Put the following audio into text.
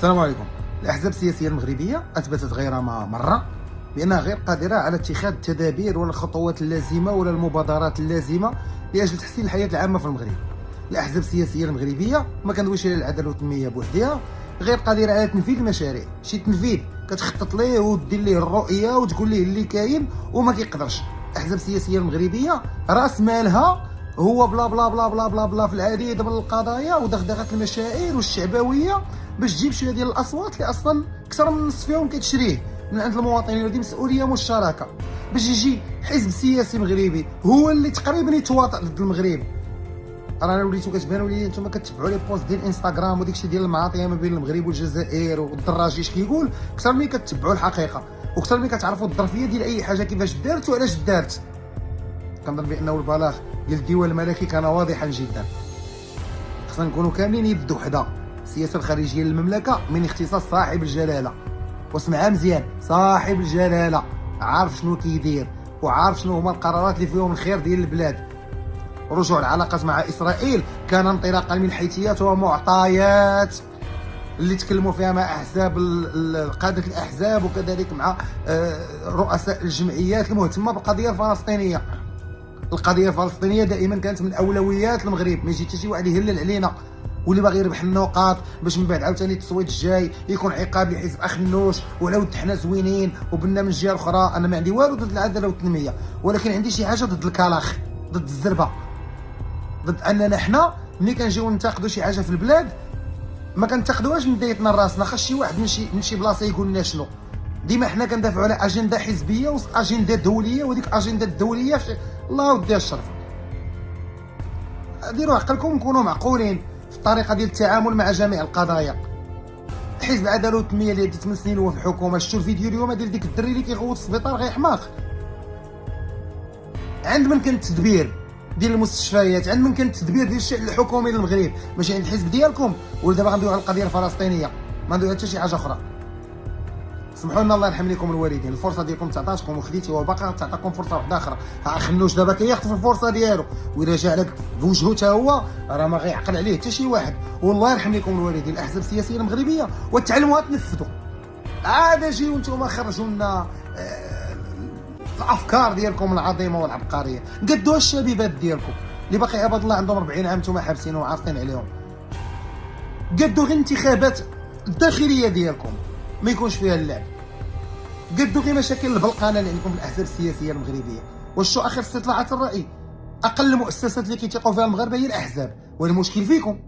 السلام عليكم. الأحزاب السياسية المغربية أثبتت غير مرة بأنها غير قادرة على اتخاذ التدابير ولا الخطوات اللازمة ولا المبادرات اللازمة لأجل تحسين الحياة العامة في المغرب. الأحزاب السياسية المغربية ما كندويش على العدالة والتنمية بوحدها، غير قادرة على تنفيذ المشاريع، شي تنفيذ كتخطط ليه ودير ليه الرؤية وتقول ليه اللي كاين وما كيقدرش. الأحزاب السياسية المغربية راس مالها هو بلا بلا بلا بلا بلا بلا في العديد من القضايا ودغدغه المشاعر والشعبويه باش تجيب شويه ديال الاصوات اللي اصلا اكثر من النصف فيهم كتشريه من عند المواطنين، ودي مسؤوليه مشتركه باش يجي حزب سياسي مغربي هو اللي تقريبا يتواطأ ضد المغرب. رانا وليتو كتبانوا لي نتوما كتبعوا لي بوست ديال انستغرام وديكشي ديال المعاطيه ما بين المغرب والجزائر والدراجيش كيقول اكثر ملي كتبعوا الحقيقه واكثر ملي كتعرفوا الظرفيه ديال اي حاجه كيفاش دارت وعلاش دارت. كنظن بانه البلاغ ديال الديوان الملكي كان واضحا جدا. خصنا نكونوا كاملين يد وحده. السياسه الخارجيه للمملكه من اختصاص صاحب الجلاله، واسمعها مزيان، صاحب الجلاله عارف شنو كيدير وعارف شنو هما القرارات اللي فيهم الخير ديال البلاد. رجوع العلاقات مع اسرائيل كان انطلاقا من حيثيات ومعطيات اللي تكلموا فيها مع احزاب قاده الاحزاب وكذلك مع رؤساء الجمعيات المهتمه بالقضيه الفلسطينيه. القضيه الفلسطينيه دائما كانت من اولويات المغرب، ما يجي حتى شي واحد يهلل علينا واللي باغي يربح النقاط باش من بعد عاوتاني التصويت الجاي يكون عقاب لحزب اخنوش ولا ود حنا زوينين وبنا من جهه اخرى. انا ما عندي والو ضد العداله والتنميه، ولكن عندي شي حاجه ضد الكلاخ، ضد الزربه، ضد اننا حنا ملي كنجيو ننتقدوا شي حاجه في البلاد ما كنتقدوهاش من دايتنا راسنا، خاص شي واحد من شي بلاصه يقول لنا شنو. ديما حنا كندافعوا على اجنده حزبيه واجنده دوليه، وديك الاجنده الدوليه الله وديها الشرف. ديروا عقلكم وكونوا معقولين في الطريقه ديال التعامل مع جميع القضايا. حزب العداله والتنميه اللي 8 سنين هو في الحكومه، شفتوا الفيديو اليوم ديال ديك الدري اللي كيغوت في السبيطار غير حماق. عند من كان التدبير ديال المستشفيات، عند من كان التدبير ديال الشأن الحكومي للمغرب، ماشي عند الحزب ديالكم. ودابا غندويو على القضيه الفلسطينيه، ما ندويو حتى شي حاجه اخرى. سمحوا لنا الله يرحم لكم الوالدين، الفرصه ديالكم تعطاتكم وخديتي وباقا تعطاكم فرصه واحده اخرى. ها خنوش دابا كيخطف الفرصه ديالو وإلا جا لك بوجهو حتى هو راه ما غيعقل عليه حتى شي واحد. والله يرحم لكم الوالدين. الاحزاب السياسيه المغربيه وتعلموها تنفذوا. عاد جيو نتوما خرجوا لنا الافكار ديالكم العظيمه والعبقريه، قدوها الشبيبات ديالكم اللي باقي عباد الله عندهم 40 عام نتوما حابسين وعارفين عليهم. قدوا غير الانتخابات الداخليه ديالكم ما يكونش فيها اللعب. قدوا غير مشاكل البلقانه اللي عندكم في الاحزاب السياسيه المغربيه. واش اخر استطلاعات الراي اقل مؤسسات اللي كيتيقوا فيها المغاربه هي الاحزاب، والمشكل فيكم.